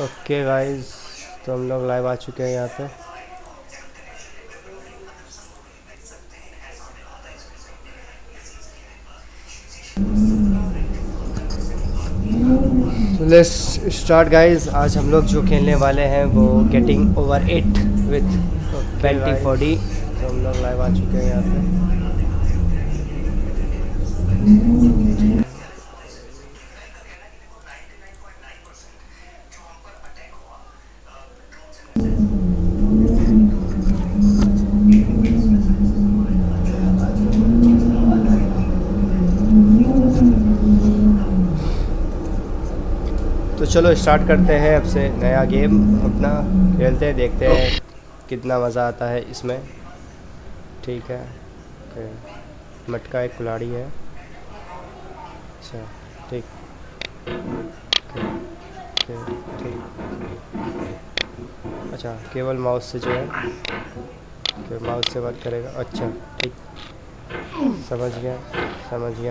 Okay guys, तो हम लोग लाइव आ चुके हैं यहाँ पे। तो लेट्स स्टार्ट गाइस। आज हम लोग जो खेलने वाले हैं वो गेटिंग ओवर 8 विथ 2040। तो हम लोग लाइव आ चुके हैं यहाँ पे। तो चलो स्टार्ट करते हैं अब से नया गेम अपना खेलते हैं, देखते हैं कितना मज़ा आता है इसमें। ठीक है, मटका एक कुल्हाड़ी है। अच्छा ठीक, ठीक। अच्छा केवल माउस से जो है, माउस से बात करेगा। अच्छा ठीक, समझ गया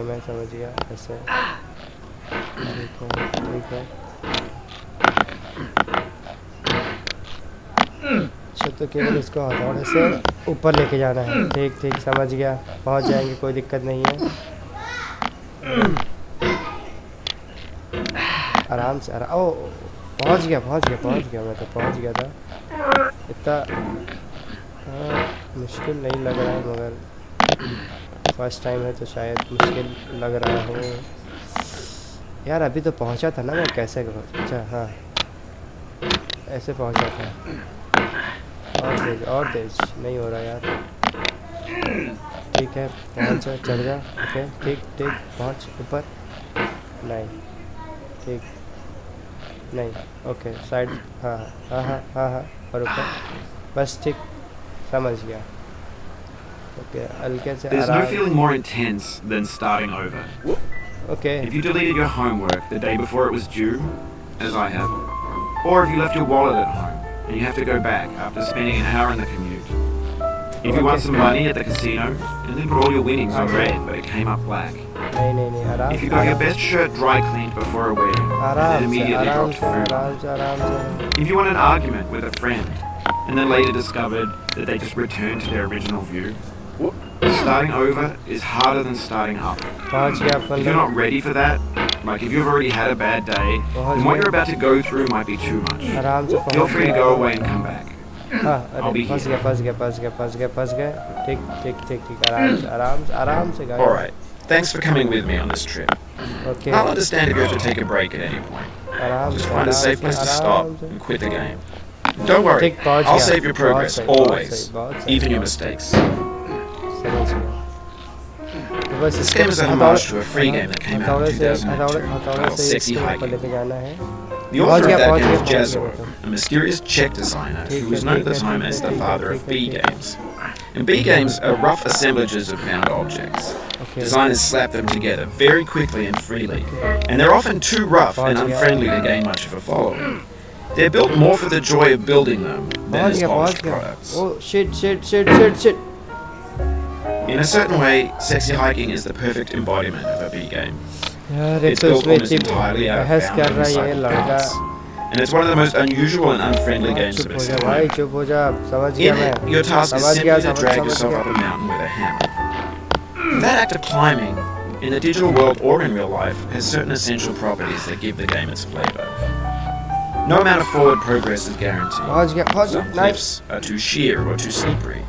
मैं समझ गया ऐसे। ठीक है। अच्छा तो केवल इसको हथौड़े से ऊपर लेके जाना है। ठीक समझ गया, पहुंच जाएंगे, कोई दिक्कत नहीं है। आराम से ओ पहुंच गया मैं तो पहुंच गया था। इतना मुश्किल नहीं लग रहा है, मगर फर्स्ट टाइम है तो शायद मुश्किल लग रहा हो यार। अभी तो पहुंचा था ना मैं, कैसे करूँ? अच्छा हाँ, ऐसे पहुंचा था। और तेज नहीं हो रहा यार। ठीक है पहुंच जा, चढ़ जा। ओके ठीक पहुंच ऊपर। नहीं ठीक नहीं, ओके साइड। हाँ और ऊपर बस। ठीक समझ गया। ओके हल्के से There's no feeling more intense than starting over. Okay. If you deleted your homework the day before it was due, as I have, or if you left your wallet at home and you have to go back after spending an hour in the commute. If you won some money at the casino and then put all your winnings on red but it came up black. नहीं आराम। If you got your best shirt dry cleaned before a wedding and then immediately dropped food. आराम से। If you won an argument with a friend and then later discovered that they just returned to their original view. Starting over is harder than starting up. If you're not ready for that, like if you've already had a bad day, then what you're about to go through might be too much. Feel free to go away and come back. I'll be here. फंस गया। ठीक आराम से। Alright, thanks for coming with me on this trip. Okay. I'll understand if you have to take a break at any point. Just find a safe place to stop and quit the game. Don't worry, I'll save your progress, always, even your mistakes. This game is a homage to a free game that came out in 2002 called Sexy Hiking. The author of that game is Jazor, a mysterious Czech designer who was known at the time as the father of B games. And B games are rough assemblages of found objects. Designers slap them together very quickly and freely, and they're often too rough and unfriendly to gain much of a following. They're built more for the joy of building them than as polished products. Oh shit. In a certain way, Sexy Hiking is the perfect embodiment of a B game. It's built almost entirely out of found and recycled parts. And it's one of the most unusual and unfriendly games of its kind. In it, your task is simply to drag yourself up a mountain with a hammer. That act of climbing, in the digital world or in real life, has certain essential properties that give the game its flavour. No amount of forward progress is guaranteed. Some cliffs are too sheer or too slippery.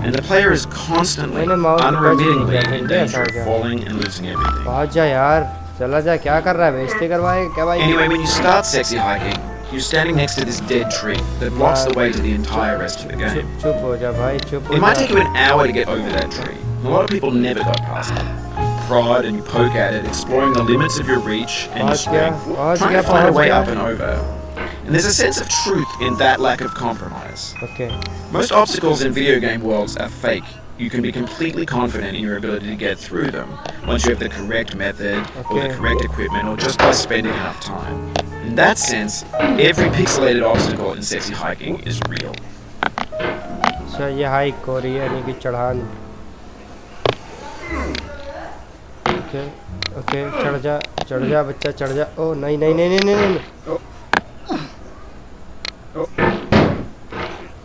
And the player is constantly, unremittingly in danger of falling and losing everything. पहुंच जा यार, चला जा, क्या कर रहा है? बेइज्जती करवाए क्या भाई? Anyway, when you start Sexy Hiking, you're standing next to this dead tree that blocks the way to the entire rest of the game. चुप हो जा भाई, चुप हो जा. It might take you an hour to get over that tree. A lot of people never got past it. You prod and you poke at it, exploring the limits of your reach and your strength, trying to find a way up and over. And there's a sense of truth in that lack of compromise. Okay. Most obstacles in video game worlds are fake. You can be completely confident in your ability to get through them once you have the correct method or the correct equipment or just by spending enough time. In that sense, every pixelated obstacle in Sexy Hiking is real. अच्छा ये hike हो रही है, यानी कि चढ़ान। Okay चढ़ जा बच्चा, चढ़ जा। ओ नहीं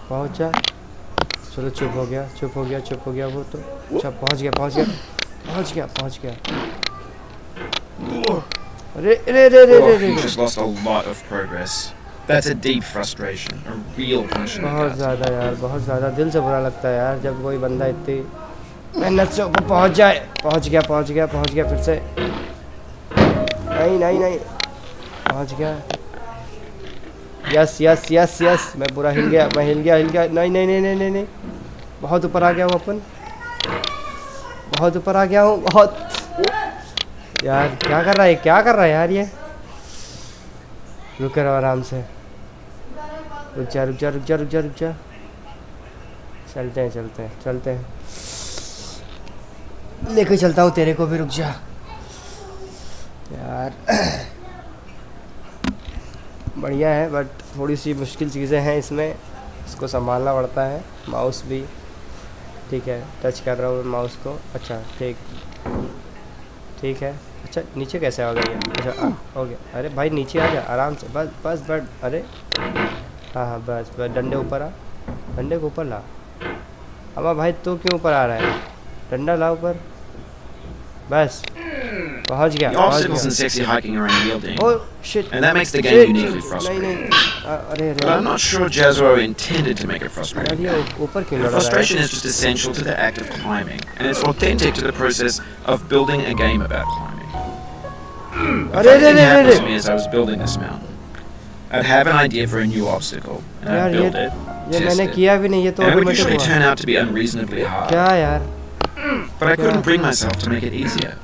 पहुंच जा। चलो चुप हो गया वो तो। अच्छा पहुंच गया। अरे You just lost a lot of progress. That's a deep frustration, a real punch in the बहुत gut. ज़्यादा यार, बहुत ज़्यादा दिल से बुरा लगता है यार जब कोई बंदा इतनी मेहनत से ऊपर पहुंच जाए। पहुंच गया फिर से। नहीं पहुंच गया। यस मैं पूरा हिल गया। नहीं। बहुत ऊपर आ गया हूँ बहुत। यार क्या कर रहा है यार ये। रुक रहा आराम से। रुक जा। चलते हैं। लेके चलता हूँ तेरे को भी, रुक जा यार। बढ़िया है बट थोड़ी सी मुश्किल चीज़ें हैं इसमें, इसको संभालना पड़ता है। माउस भी ठीक है, टच कर रहा हूँ माउस को। अच्छा ठीक है। अच्छा नीचे कैसे आ गई है? अच्छा हो गया। अरे भाई नीचे आ जा आराम से। बस अरे हाँ बस डंडे ऊपर आ, डंडे को ऊपर ला। अब भाई तू क्यों ऊपर आ रहा है? डंडा ला ऊपर। बस पहुंच गया। The obstacles in sexy hiking are unyielding, Oh shit! and that makes the game uniquely frustrating. नहीं अरे But I'm not sure Jazro intended to make it frustrating. यार ये ऊपर क्यों The लड़ रहा है? frustration is just essential to the act of climbing, and it's authentic to the process of building a game about climbing. A funny thing happened to me as I was building this mountain. I'd have an idea for a new obstacle, and I'd build it, ये test मैंने it, किया भी नहीं, ये तो and it would automatic usually हुआ। turn out to be unreasonably hard. क्या यार? But I couldn't bring myself to make it easier.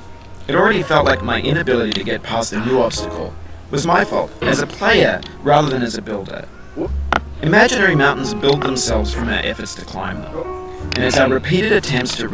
It already felt like my inability to get past the new obstacle was my fault as a player rather than as a builder. Imaginary mountains build themselves from our efforts to climb them. And as our repeated attempts to